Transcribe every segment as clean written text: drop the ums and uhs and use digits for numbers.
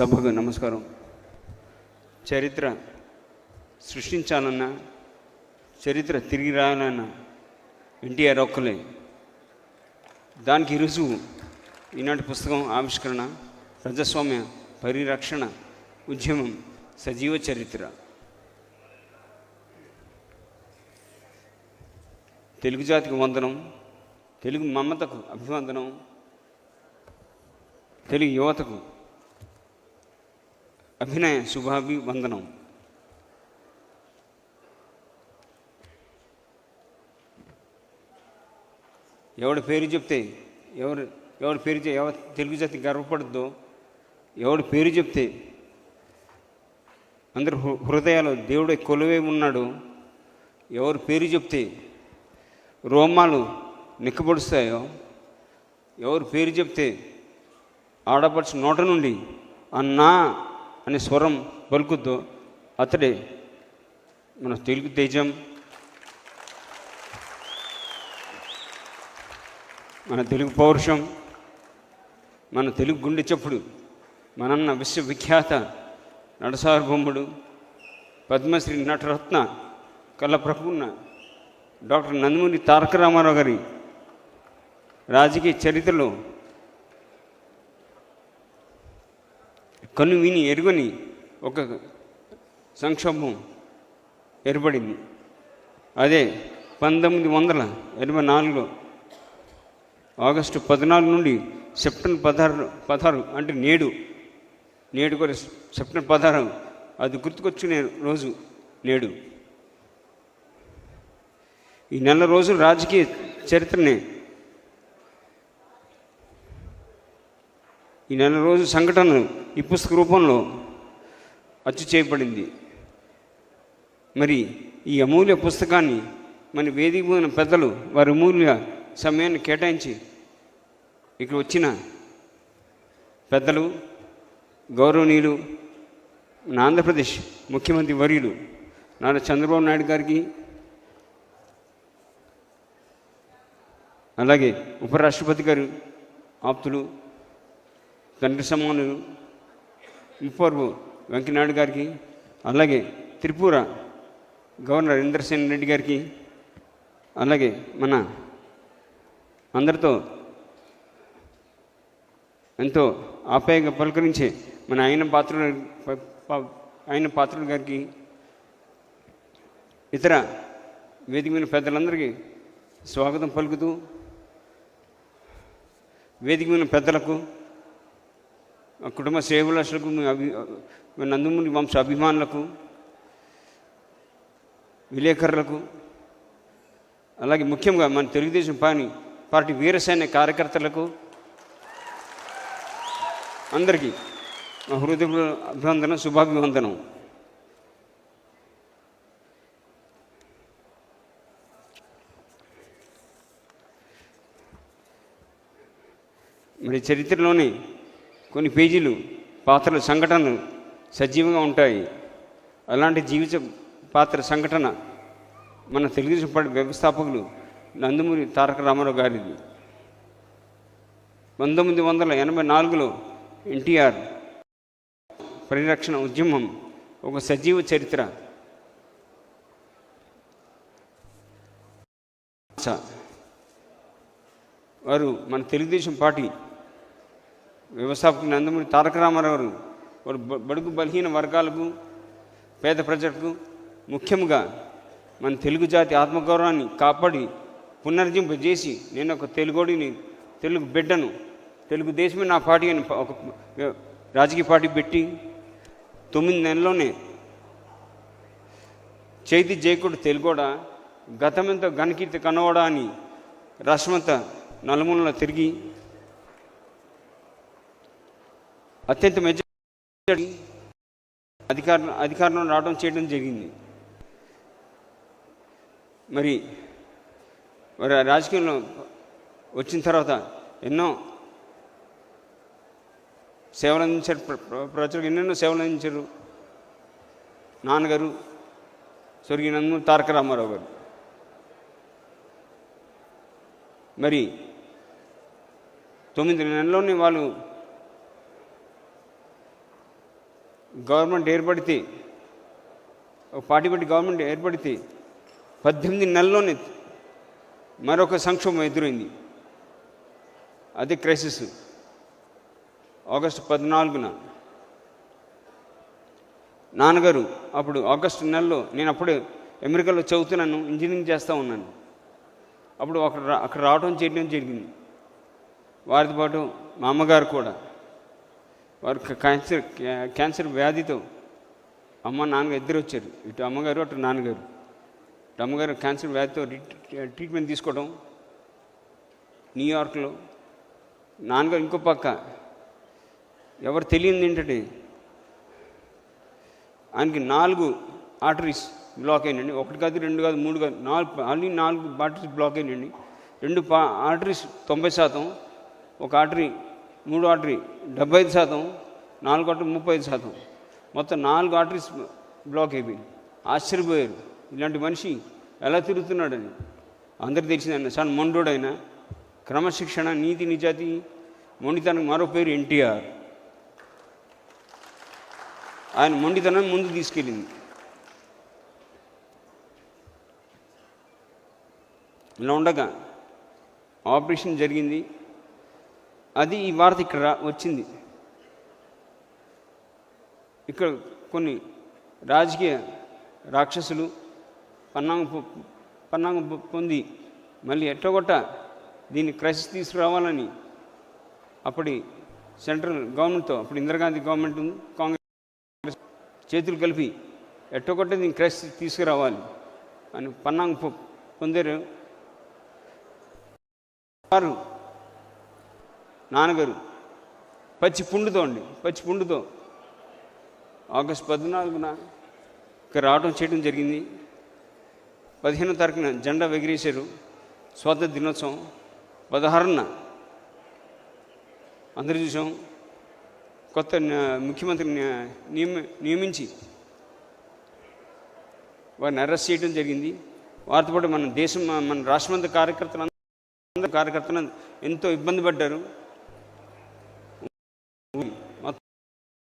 సభకు నమస్కారం. చరిత్ర సృష్టించాలన్నా, చరిత్ర తిరిగి రాయాలన్నా ఎన్టీఆర్ ఒక్కలే. దానికి రుజువు ఈనాటి పుస్తకం ఆవిష్కరణ, ప్రజాస్వామ్య పరిరక్షణ ఉద్యమం సజీవ చరిత్ర. తెలుగు జాతికి వందనం, తెలుగు మమతకు అభివందనం, తెలుగు యువతకు అభినయ శుభాభివందనం. ఎవడి పేరు చెప్తే ఎవరి పేరు తెలుగు జాతి గర్వపడుద్దో, ఎవడి పేరు చెప్తే అందరి హృదయాలు దేవుడే కొలువై ఉన్నాడు, ఎవరి పేరు చెప్తే రోమాలు నిక్కబడుస్తాయో, ఎవరి పేరు చెప్తే ఆడపడుచు నోట నుండి అన్నా అనే స్వరం పలుకుద్దో అతడే మన తెలుగు తేజం, మన తెలుగు పౌరుషం, మన తెలుగు గుండె చప్పుడు, మనన్న విశ్వవిఖ్యాత నడసార్వభౌముడు, పద్మశ్రీ నటరత్న కళప్రపూర్ణ డాక్టర్ నందమూరి తారక రామారావు గారి రాజకీయ చరిత్రలో కను విని ఎరుగని ఒక సంక్షోభం ఏర్పడింది. అదే 1984లో ఆగస్టు 14 నుండి సెప్టెంబర్ 16 అంటే నేడు కూడా సెప్టెంబర్ 16 అది గుర్తుకొచ్చుకునే రోజు నేడు. ఈ నెల రోజులు రాజకీయ చరిత్రనే, ఈ నెల రోజు సంఘటనలు ఈ పుస్తక రూపంలో అచ్చు చేయబడింది. మరి ఈ అమూల్య పుస్తకాన్ని మన వేదిక పోయిన పెద్దలు వారి అమూల్య సమయాన్ని కేటాయించి ఇక్కడ వచ్చిన పెద్దలు, గౌరవనీయులు, మన ఆంధ్రప్రదేశ్ ముఖ్యమంత్రి వర్యులు నారా చంద్రబాబు నాయుడు గారికి, అలాగే ఉపరాష్ట్రపతి గారు ఆప్తులు, తండ్రి సమానులు ముప్పవరపు వెంకయ్యనాయుడు గారికి, అలాగే త్రిపుర గవర్నర్ ఇంద్రసేన్ రెడ్డి గారికి, అలాగే మన అందరితో ఎంతో ఆప్యాయంగా పలకరించే మన ఆయన పాత్రుడు గారికి, ఇతర వేదిక మీద పెద్దలందరికీ స్వాగతం పలుకుతూ, వేదిక మీద పెద్దలకు, కుటుంబ శ్రేయోభిలాషులకు, నందమూరి వంశ అభిమానులకు, విలేకరులకు, అలాగే ముఖ్యంగా మన తెలుగుదేశం పార్టీ వీరసేన కార్యకర్తలకు అందరికీ మా హృదయ అభివందనం, శుభాభివందనం. మరి చరిత్రలోని కొన్ని పేజీలు పాత్రల సంఘటనలు సజీవంగా ఉంటాయి. అలాంటి జీవిత పాత్ర సంఘటన మన తెలుగుదేశం పార్టీ వ్యవస్థాపకులు నందమూరి తారక రామారావు గారిది. 1984లో ఎన్టీఆర్ పరిరక్షణ ఉద్యమం ఒక సజీవ చరిత్ర. వారు మన తెలుగుదేశం పార్టీ వ్యవస్థాపకులు నందమూరి తారక రామారావు గారు వారు బడుగు బలహీన వర్గాలకు, పేద ప్రజలకు, ముఖ్యంగా మన తెలుగు జాతి ఆత్మగౌరవాన్ని కాపాడి పునర్జింపజేసి, నేను ఒక తెలుగోడిని, తెలుగు బిడ్డను, తెలుగుదేశమే నా పార్టీ అని ఒక రాజకీయ పార్టీ పెట్టి 9 నెలల్లోనే చైతి జయకుడు తెలుగోడా, గతమెంతో ఘనకీర్తి కన్నవాడా అని రాష్ట్రమంతా నలుమూలలో తిరిగి అత్యంత మెజారిటీ అధికారంలో రావడం చేయడం జరిగింది. మరి రాజకీయంలో వచ్చిన తర్వాత ఎన్నో సేవలు అందించారు, ప్రజలకు ఎన్నెన్నో సేవలు అందించారు. నాన్నగారు స్వర్గీయ నందమూరి తారక రామారావు గారు. మరి 9 నెలల్లోనే వాళ్ళు గవర్నమెంట్ ఏర్పడితే, ఒక పార్టీ పెట్టి గవర్నమెంట్ ఏర్పడితే 18 నెలల్లోనే మరొక సంక్షోభం ఎదురైంది. అదే క్రైసిస్. ఆగస్టు 14న నాన్నగారు అప్పుడు ఆగస్టు నెలలో, నేను అప్పుడే అమెరికాలో చదువుతున్నాను, ఇంజనీరింగ్ చేస్తూ ఉన్నాను. అప్పుడు అక్కడ రావడం చేయడం జరిగింది. వారితో పాటు మా అమ్మగారు కూడా, వారు క్యాన్సర్ వ్యాధితో అమ్మ నాన్నగారు ఇద్దరు వచ్చారు. ఇటు అమ్మగారు అటు నాన్నగారు. ఇటు అమ్మగారు క్యాన్సర్ వ్యాధితో ట్రీట్మెంట్ తీసుకోవడం న్యూయార్క్లో, నాన్నగారు ఇంకో పక్క ఎవరు తెలియదు ఏంటంటే ఆయనకి 4 ఆర్టరీస్ బ్లాక్ అయినండి. 1 కాదు 2 కాదు 3 కాదు 4 ఆర్టరీస్ బ్లాక్ అయినండి. 2 ఆర్టరీస్ 90%, 1 ఆర్టరీ 3 ఆర్టరీ 75%, 4 ఆర్టరీ 35%, మొత్తం 4 ఆర్టరీస్ బ్లాక్ అయిపోయింది. ఆశ్చర్యపోయారు, ఇలాంటి మనిషి ఎలా తిరుగుతున్నాడని. అందరికి తెలిసిందన్న చాలా మొండోడైన, క్రమశిక్షణ, నీతి నిజాతి, మొండితనం మరో పేరు ఎన్టీఆర్. ఆయన మొండితనం ముందు తీసుకెళ్ళింది. ఇలా ఉండగా ఆపరేషన్ జరిగింది. అది ఈ వార్త ఇక్కడ వచ్చింది. ఇక్కడ కొన్ని రాజకీయ రాక్షసులు పన్నాగం పొంది మళ్ళీ ఎట్టగొట్ట దీన్ని క్రైసిస్ తీసుకురావాలని అప్పటి సెంట్రల్ గవర్నమెంట్తో, అప్పుడు ఇందిరాగాంధీ గవర్నమెంట్ కాంగ్రెస్ చేతులు కలిపి ఎట్టగొట్ట దీన్ని క్రైసిస్ తీసుకురావాలి అని పన్నాగం పొందారు. వారు నాన్నగారు పచ్చి పుండుతో ఆగస్టు 14న ఇక్కడ రావడం చేయడం జరిగింది. 15వ తారీఖున జెండా ఎగిరేశారు. స్వాతంత్ర దినోత్సవం. 16న అందరూ చూసాం, కొత్త ముఖ్యమంత్రిని నియమించి వారిని అరెస్ట్ చేయడం జరిగింది. వారితో పాటు మన దేశం, మన రాష్ట్రమంతా కార్యకర్తలు ఎంతో ఇబ్బంది పడ్డారు.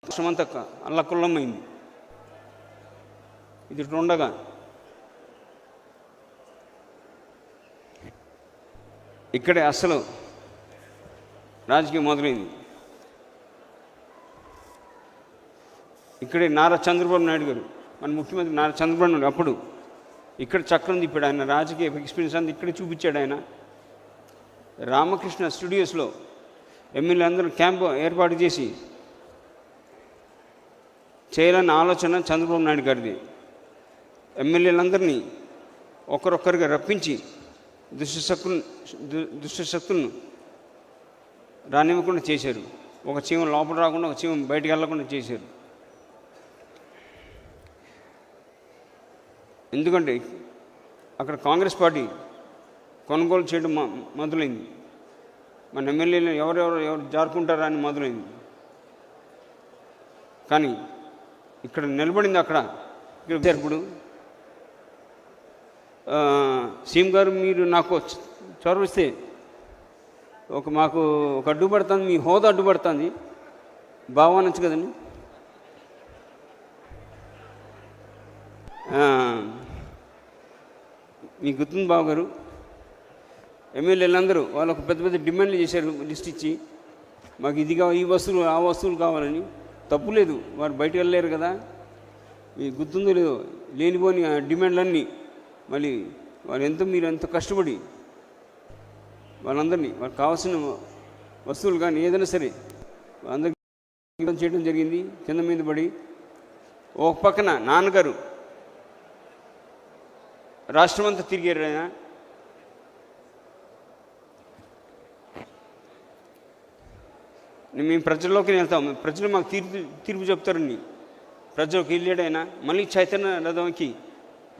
రాష్ట్రమంతా అల్లకొల్లమైంది. ఇది ఉండగా ఇక్కడే అసలు రాజకీయం మొదలైంది. ఇక్కడే నారా చంద్రబాబు నాయుడు గారు, మన ముఖ్యమంత్రి నారా చంద్రబాబు నాయుడు అప్పుడు ఇక్కడ చక్రం తిప్పాడు. ఆయన రాజకీయ ఎక్స్పీరియన్స్ అంతా ఇక్కడే చూపించాడు. ఆయన రామకృష్ణ స్టూడియోస్లో ఎమ్మెల్యే అందరూ క్యాంపు ఏర్పాటు చేసి చేయాలన్న ఆలోచన చంద్రబాబు నాయుడు గారిది. ఎమ్మెల్యేలందరినీ ఒక్కరొక్కరిగా రప్పించి దుష్టశక్తులను రానివ్వకుండా చేశారు. ఒక చీమ లోపల రాకుండా, ఒక చీమ బయటికి వెళ్ళకుండా చేశారు. ఎందుకంటే అక్కడ కాంగ్రెస్ పార్టీ కొనుగోలు చేయడం మొదలైంది. మన ఎమ్మెల్యేలు ఎవరు జారుకుంటారా అని మొదలైంది. కానీ ఇక్కడ నిలబడింది అక్కడ. ఇప్పుడు సీఎం గారు, మీరు నాకు చొరవిస్తే మాకు ఒక అడ్డుపడుతుంది, మీ హోదా అడ్డుపడుతుంది, బావనొచ్చు కదండి. మీకు గుర్తుంది బాబు గారు, ఎమ్మెల్యేలందరూ వాళ్ళకు పెద్ద పెద్ద డిమాండ్లు చేశారు. లిస్ట్ ఇచ్చి మాకు ఇది కావాలి, ఈ వస్తువులు ఆ వస్తువులు కావాలని. తప్పు లేదు, వారు బయటకు వెళ్ళలేరు కదా. మీకు గుర్తుందో లేదో, లేనిపోని డిమాండ్లన్నీ మళ్ళీ మీరు ఎంత కష్టపడి వాళ్ళందరినీ వాళ్ళకి కావాల్సిన వస్తువులు కానీ ఏదైనా సరే అందరికీ చేయడం జరిగింది. కింద మీద పడి ఒక పక్కన నాన్నగారు రాష్ట్రమంతా తిరిగారు. ఆయన మేము ప్రజల్లోకి వెళ్తాం, ప్రజలు మాకు తీర్పు చెప్తారని ప్రజలకు వెళ్ళాడు. ఆయన మళ్ళీ చైతన్య రథంకి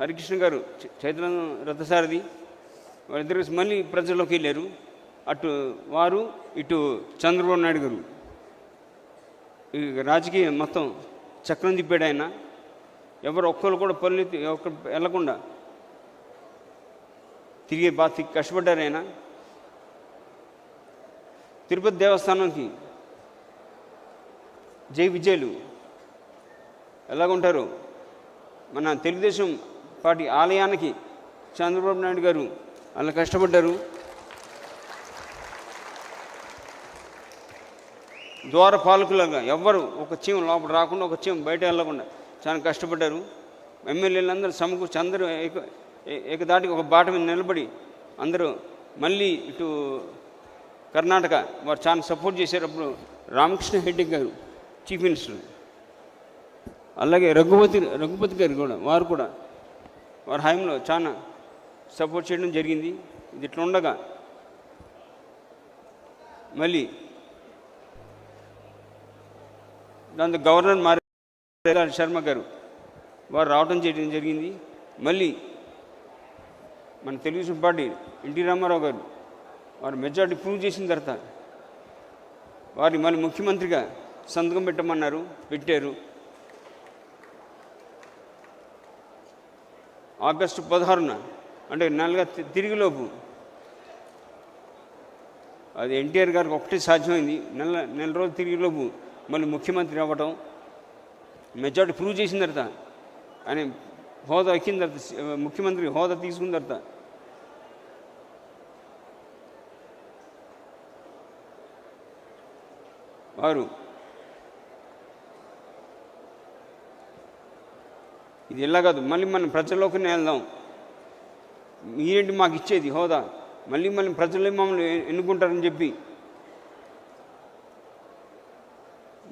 హరికృష్ణ గారు, చైతన్య రథసారథి, వాళ్ళిద్దరు మళ్ళీ ప్రజల్లోకి వెళ్ళారు. అటు వారు, ఇటు చంద్రబాబు నాయుడు గారు ఈ రాజకీయ మొత్తం చక్రం తిప్పాడు. ఆయన ఎవరు ఒక్కరు కూడా పనులు వెళ్లకుండా తిరిగి బాగా కష్టపడ్డారు. ఆయన తిరుపతి దేవస్థానంకి జై విజయలు ఎలాగుంటారు. మన తెలుగుదేశం పార్టీ ఆలయానికి చంద్రబాబు నాయుడు గారు అలా కష్టపడ్డారు. ద్వారపాలకులుగా ఎవ్వరు ఒక చీమ లోపల రాకుండా, ఒక చీమ బయట వెళ్ళకుండా చాలా కష్టపడ్డారు. ఎమ్మెల్యేలందరూ సమకూర్చి అందరూ ఏకదాటికి ఒక బాట మీద నిలబడి అందరూ మళ్ళీ ఇటు కర్ణాటక వారు చాలా సపోర్ట్ చేసేటప్పుడు రామకృష్ణ హెడ్డి గారు చీఫ్ మినిస్టర్, అలాగే రఘుపతి గారు కూడా వారి హయాంలో చాలా సపోర్ట్ చేయడం జరిగింది. ఇది ఇట్లా ఉండగా మళ్ళీ దాంతో గవర్నర్ మారే శర్మ గారు వారు రావడం చేయడం జరిగింది. మళ్ళీ మన తెలుగుదేశం పార్టీ ఎన్టీ రామారావు గారు వారు మెజార్టీ ప్రూవ్ చేసిన తర్వాత వారిని మళ్ళీ ముఖ్యమంత్రిగా సంతకం పెట్టమన్నారు, పెట్టారు. ఆగస్టు 16న అంటే నెలగా తిరిగిలోపు అది ఎన్టీఆర్ గారికి ఒకటే సాధ్యమైంది. నెల రోజులు తిరిగిలోపు మళ్ళీ ముఖ్యమంత్రి అవ్వటం, మెజార్టీ ప్రూవ్ చేసిన తర్వాత ఆయన హోదా ఎక్కిన తర్వాత, ముఖ్యమంత్రి హోదా తీసుకున్న తర్వాత వారు ఇది ఎలా కాదు, మళ్ళీ మనం ప్రజల్లోకి వెళ్దాం, మీరేంటి మాకు ఇచ్చేది హోదా, మళ్ళీ ప్రజలే మమ్మల్ని ఎన్నుకుంటారని చెప్పి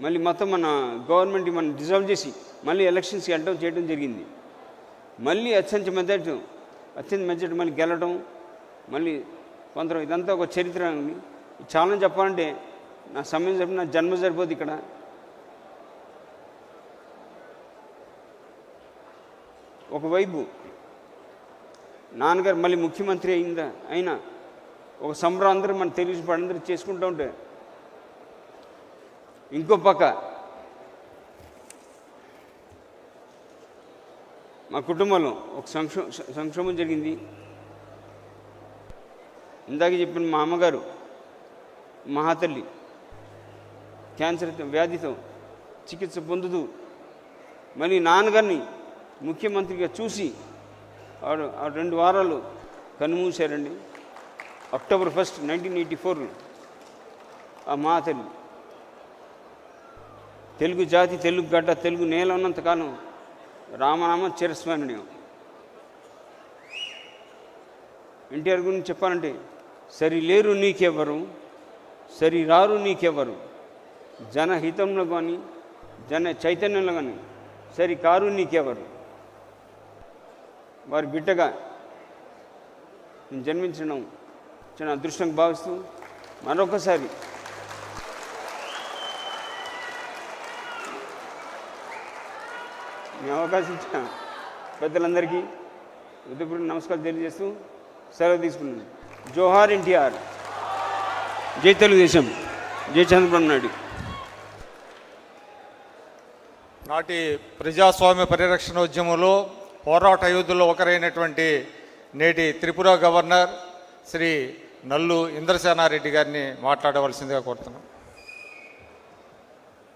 మళ్ళీ మొత్తం మన గవర్నమెంట్ మనం డిజాల్వ్ చేసి మళ్ళీ ఎలక్షన్స్కి వెళ్ళడం చేయడం జరిగింది. మళ్ళీ అత్యంత మెజార్టీ మళ్ళీ గెలవడం, మళ్ళీ కొందరు ఇదంతా ఒక చరిత్ర. చాలా చెప్పాలంటే నా సమయం చెప్పిన నా జన్మ సరిపోదు ఇక్కడ. ఒకవైపు నాన్నగారు మళ్ళీ ముఖ్యమంత్రి అయినా ఒక సంబరం అందరూ మన తెలుగు అందరూ చేసుకుంటూ ఉంటే, ఇంకో పక్క మా కుటుంబంలో ఒక సంక్షోభం జరిగింది. ఇందాక చెప్పిన మా అమ్మగారు మహాతల్లి క్యాన్సర్ వ్యాధితో చికిత్స పొందుతూ మళ్ళీ నాన్నగారిని ముఖ్యమంత్రిగా చూసి 2 వారాలు కన్నుమూశారండి. అక్టోబర్ 1, 1984 ఆ మహాతల్లి తెలుగు జాతి, తెలుగు గడ్డ, తెలుగు నేల ఉన్నంతకాలం రామనామ చిరస్మరణీయం. ఎన్టీఆర్ గురించి చెప్పాలంటే సరిలేరు నీకెవ్వరు, సరిరారు నీకెవ్వరు, జనహితంలో కానీ జన చైతన్యంలో కానీ సరికారు నీకెవరు. వారి బిడ్డగా నేను జన్మించడం చాలా అదృష్టంగా భావిస్తూ మరొకసారి మీ అవకాశం ఇచ్చిన పెద్దలందరికీ హృదయపూర్వక నమస్కారాలు తెలియజేస్తూ సెలవు తీసుకున్నాను. జోహార్ ఎన్టీఆర్, జై తెలుగుదేశం, జై చంద్రబాబు నాయుడు. నాటి ప్రజాస్వామ్య పరిరక్షణ ఉద్యమంలో పోరాట యోధుల్లో ఒకరైనటువంటి నేటి త్రిపుర గవర్నర్ శ్రీ నల్లు ఇంద్రసేనారెడ్డి గారిని మాట్లాడవలసిందిగా కోరుతున్నాం.